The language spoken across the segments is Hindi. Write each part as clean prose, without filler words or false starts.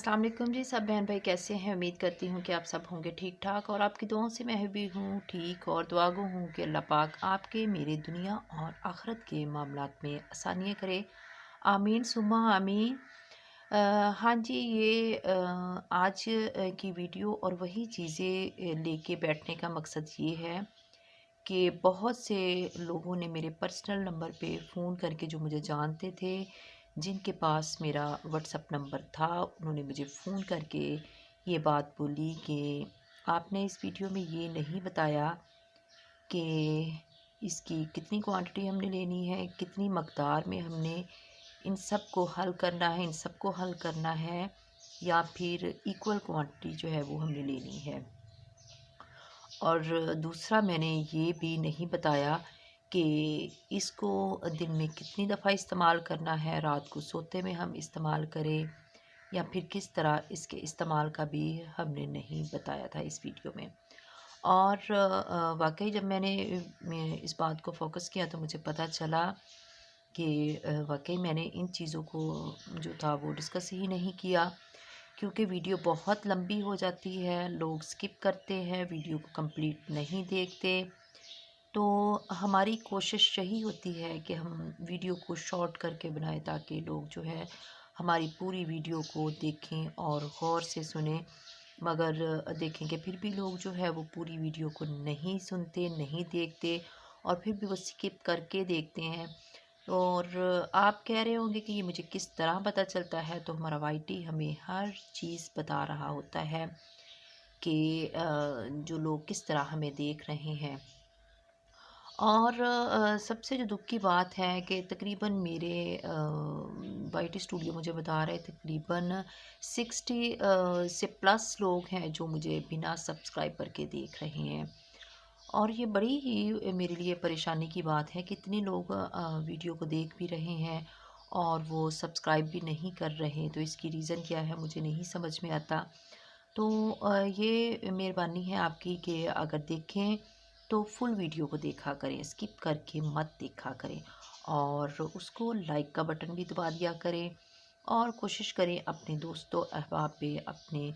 अस्सलाम वालेकुम जी। सब बहन भाई कैसे हैं? उम्मीद करती हूँ कि आप सब होंगे ठीक ठाक और आपकी दुआओं से मैं भी हूँ ठीक और दुआगो हूँ कि अल्लाह पाक आपके मेरे दुनिया और आखिरत के मामलात में आसानियाँ करे। आमीन सुम्मा आमीन। हाँ जी, ये आज की वीडियो और वही चीज़ें लेके बैठने का मकसद ये है कि बहुत से लोगों ने मेरे पर्सनल नंबर पे फ़ोन करके, जो मुझे जानते थे, जिनके पास मेरा व्हाट्सअप नंबर था, उन्होंने मुझे फ़ोन करके ये बात बोली कि आपने इस वीडियो में ये नहीं बताया कि इसकी कितनी क्वांटिटी हमने लेनी है, कितनी मकदार में हमने इन सब को हल करना है, इन सब को हल करना है, या फिर इक्वल क्वांटिटी जो है वो हमने लेनी है। और दूसरा, मैंने ये भी नहीं बताया कि इसको दिन में कितनी दफ़ा इस्तेमाल करना है, रात को सोते में हम इस्तेमाल करें या फिर किस तरह इसके इस्तेमाल का भी हमने नहीं बताया था इस वीडियो में। और वाकई जब मैं इस बात को फ़ोकस किया तो मुझे पता चला कि वाकई मैंने इन चीज़ों को जो था वो डिस्कस ही नहीं किया, क्योंकि वीडियो बहुत लंबी हो जाती है, लोग स्किप करते हैं, वीडियो को कंप्लीट नहीं देखते। तो हमारी कोशिश यही होती है कि हम वीडियो को शॉर्ट करके बनाएं ताकि लोग जो है हमारी पूरी वीडियो को देखें और गौर से सुनें। मगर देखें कि फिर भी लोग जो है वो पूरी वीडियो को नहीं सुनते, नहीं देखते और फिर भी वो स्किप करके देखते हैं। और आप कह रहे होंगे कि ये मुझे किस तरह पता चलता है, तो हमारा वाईटी हमें हर चीज़ बता रहा होता है कि जो लोग किस तरह हमें देख रहे हैं। और सबसे जो दुख की बात है कि तकरीबन मेरे वाईटी स्टूडियो मुझे बता रहे तकरीबन 60 से प्लस लोग हैं जो मुझे बिना सब्सक्राइबर के देख रहे हैं। और ये बड़ी ही मेरे लिए परेशानी की बात है कि इतने लोग वीडियो को देख भी रहे हैं और वो सब्सक्राइब भी नहीं कर रहे। तो इसकी रीज़न क्या है मुझे नहीं समझ में आता। तो ये मेहरबानी है आपकी कि अगर देखें तो फुल वीडियो को देखा करें, स्किप करके मत देखा करें और उसको लाइक का बटन भी दबा दिया करें। और कोशिश करें अपने दोस्तों अहबाब पे, अपने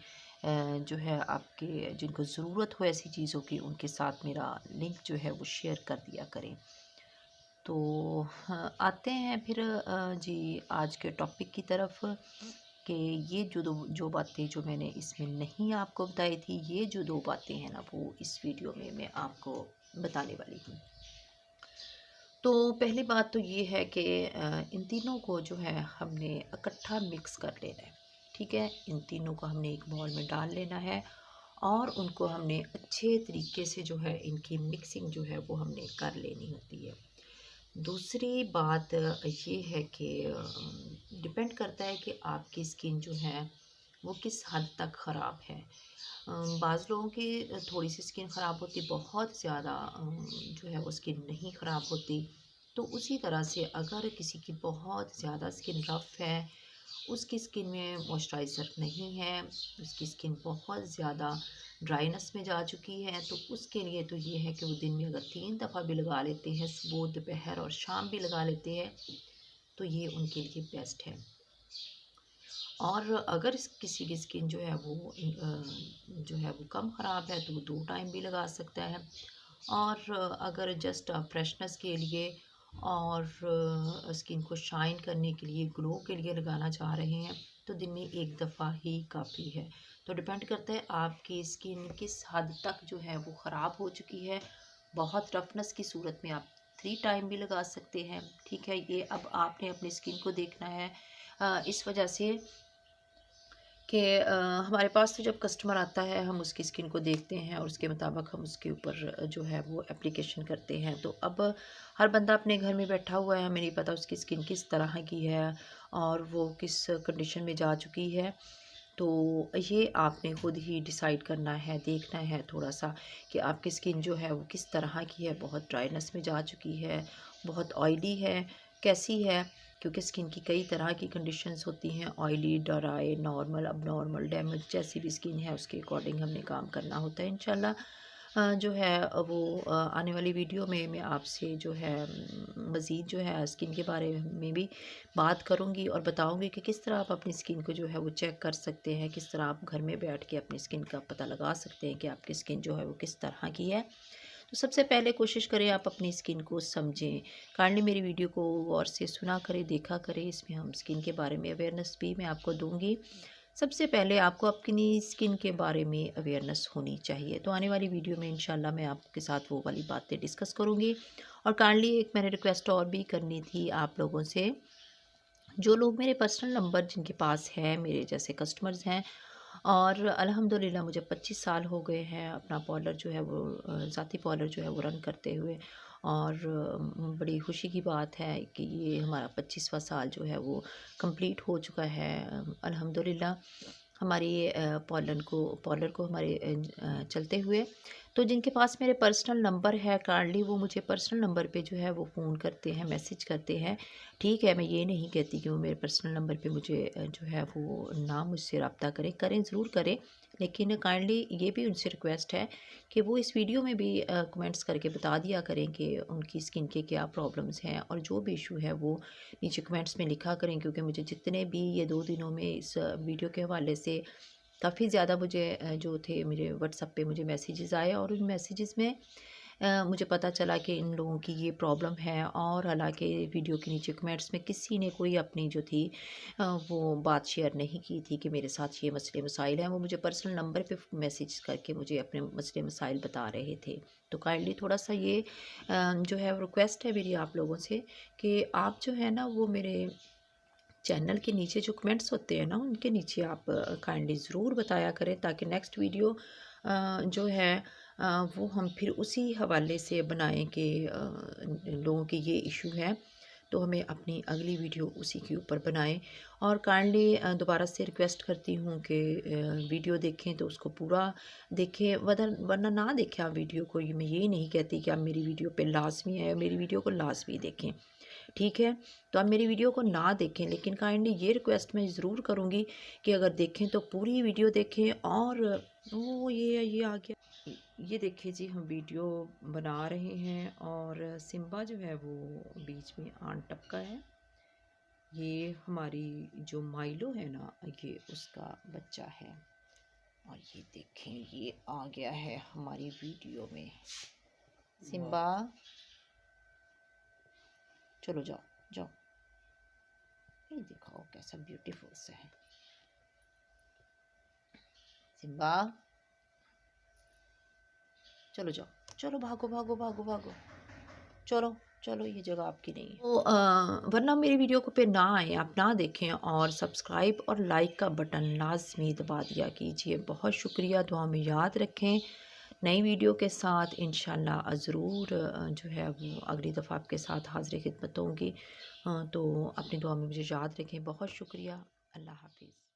जो है आपके जिनको ज़रूरत हो ऐसी चीज़ों की, उनके साथ मेरा लिंक जो है वो शेयर कर दिया करें। तो आते हैं फिर जी आज के टॉपिक की तरफ कि ये जो बातें जो मैंने इसमें नहीं आपको बताई थी, ये जो दो बातें हैं ना, वो इस वीडियो में मैं आपको बताने वाली हूँ। तो पहली बात तो ये है कि इन तीनों को जो है हमने इकट्ठा मिक्स कर लेना है। ठीक है, इन तीनों को हमने एक बॉल में डाल लेना है और उनको हमने अच्छे तरीके से जो है इनकी मिक्सिंग जो है वो हमने कर लेनी होती है। दूसरी बात ये है कि डिपेंड करता है कि आपकी स्किन जो है वो किस हद तक ख़राब है। बाज़ लोगों की थोड़ी सी स्किन ख़राब होती, बहुत ज़्यादा जो है वो स्किन नहीं ख़राब होती। तो उसी तरह से अगर किसी की बहुत ज़्यादा स्किन रफ़ है, उसकी स्किन में मॉइस्चराइज़र नहीं है, उसकी स्किन बहुत ज़्यादा ड्राइनेस में जा चुकी है, तो उसके लिए तो ये है कि वो दिन में अगर 3 दफ़ा भी लगा लेते हैं, सुबह, दोपहर और शाम भी लगा लेते हैं, तो ये उनके लिए बेस्ट है। और अगर किसी की स्किन जो है वो जो है वो कम ख़राब है तो वो 2 टाइम भी लगा सकता है। और अगर जस्ट फ्रेशनेस के लिए और स्किन को शाइन करने के लिए, ग्लो के लिए लगाना चाह रहे हैं, तो दिन में 1 दफ़ा ही काफ़ी है। तो डिपेंड करता है आपकी स्किन किस हद तक जो है वो ख़राब हो चुकी है। बहुत रफनेस की सूरत में आप 3 टाइम भी लगा सकते हैं। ठीक है, ये अब आपने अपनी स्किन को देखना है। इस वजह से कि हमारे पास तो जब कस्टमर आता है हम उसकी स्किन को देखते हैं और उसके मुताबिक हम उसके ऊपर जो है वो एप्लीकेशन करते हैं। तो अब हर बंदा अपने घर में बैठा हुआ है, हमें नहीं पता उसकी स्किन किस तरह की है और वो किस कंडीशन में जा चुकी है। तो ये आपने खुद ही डिसाइड करना है, देखना है थोड़ा सा कि आपकी स्किन जो है वो किस तरह की है, बहुत ड्राइनेस में जा चुकी है, बहुत ऑयली है, कैसी है। क्योंकि स्किन की कई तरह की कंडीशंस होती हैं, ऑयली, ड्राई, नॉर्मल, अब नॉर्मल, डैमेज, जैसी भी स्किन है उसके अकॉर्डिंग हमने काम करना होता है इंशाल्लाह। जो है वो आने वाली वीडियो में मैं आपसे जो है मज़ीद जो है स्किन के बारे में भी बात करूँगी और बताऊँगी कि किस तरह आप अपनी स्किन को जो है वो चेक कर सकते हैं, किस तरह आप घर में बैठ के अपनी स्किन का पता लगा सकते हैं कि आपकी स्किन जो है वो किस तरह की है। तो सबसे पहले कोशिश करें आप अपनी स्किन को समझें। काइंडली मेरी वीडियो को गौर से सुना करें, देखा करें। इसमें हम स्किन के बारे में अवेयरनेस भी मैं आपको दूँगी। सबसे पहले आपको अपनी स्किन के बारे में अवेयरनेस होनी चाहिए। तो आने वाली वीडियो में इंशाल्लाह मैं आपके साथ वो वाली बातें डिस्कस करूँगी। और काइंडली एक मैंने रिक्वेस्ट और भी करनी थी आप लोगों से, जो लोग मेरे पर्सनल नंबर जिनके पास है, मेरे जैसे कस्टमर्स हैं और अल्हम्दुलिल्लाह मुझे 25 साल हो गए हैं अपना पार्लर जो है वो ज़ाती पार्लर जो है वो रन करते हुए। और बड़ी खुशी की बात है कि ये हमारा 25वां साल जो है वो कंप्लीट हो चुका है अल्हम्दुलिल्लाह हमारी पार्लर को हमारे चलते हुए। तो जिनके पास मेरे पर्सनल नंबर है काइंडली वो मुझे पर्सनल नंबर पे जो है वो फ़ोन करते हैं, मैसेज करते हैं। ठीक है, मैं ये नहीं कहती कि वो मेरे पर्सनल नंबर पे मुझे जो है वो ना मुझसे रब्ता करें, करें ज़रूर करें। लेकिन काइंडली ये भी उनसे रिक्वेस्ट है कि वो इस वीडियो में भी कमेंट्स करके बता दिया करें कि उनकी स्किन के क्या प्रॉब्लम्स हैं और जो भी इशू है वो नीचे कमेंट्स में लिखा करें। क्योंकि मुझे जितने भी ये 2 दिनों में इस वीडियो के हवाले से काफ़ी ज़्यादा मुझे जो थे मेरे व्हाट्सएप पे मुझे मैसेजेस आए और उन मैसेजेस में मुझे पता चला कि इन लोगों की ये प्रॉब्लम है। और हालांकि वीडियो के नीचे कमेंट्स में किसी ने कोई अपनी जो थी वो बात शेयर नहीं की थी कि मेरे साथ ये मसले मसाइल हैं। वो मुझे पर्सनल नंबर पे मैसेज करके मुझे अपने मसले मसाइल बता रहे थे। तो काइंडली थोड़ा सा ये जो है रिक्वेस्ट है मेरी आप लोगों से कि आप जो है ना वो मेरे चैनल के नीचे जो कमेंट्स होते हैं ना उनके नीचे आप काइंडली ज़रूर बताया करें ताकि नेक्स्ट वीडियो जो है वो हम फिर उसी हवाले से बनाएं कि लोगों के ये इशू है तो हमें अपनी अगली वीडियो उसी के ऊपर बनाएं। और काइंडली दोबारा से रिक्वेस्ट करती हूँ कि वीडियो देखें तो उसको पूरा देखें, वरना ना देखें आप वीडियो को। ये मैं ये नहीं कहती कि आप मेरी वीडियो पे लाजमी है, मेरी वीडियो को लाजमी देखें, ठीक है। तो आप मेरी वीडियो को ना देखें लेकिन काइंडली ये रिक्वेस्ट मैं ज़रूर करूँगी कि अगर देखें तो पूरी वीडियो देखें। और ओ ये आ गया, ये देखिए जी हम वीडियो बना रहे हैं और सिम्बा जो है वो बीच में आन टपका है। ये हमारी जो माइलो है ना ये उसका बच्चा है। और ये देखें ये आ गया है हमारी वीडियो में। सिम्बा चलो जाओ जाओ, ये दिखाओ कैसा ब्यूटीफुल सा है सिम्बा। चलो जाओ, चलो भागो भागो भागो भागो, चलो चलो ये जगह आपकी नहीं है। तो वरना मेरी वीडियो को पे ना आए, आप ना देखें और सब्सक्राइब और लाइक का बटन लाजमी दबा दिया कीजिए। बहुत शुक्रिया, दुआ में याद रखें। नई वीडियो के साथ इंशाल्लाह ज़रूर जो है वो अगली दफ़ा आपके साथ हाज़िर खिदमत होंगी। तो अपनी दुआ में मुझे याद रखें। बहुत शुक्रिया, अल्लाह हाफिज़।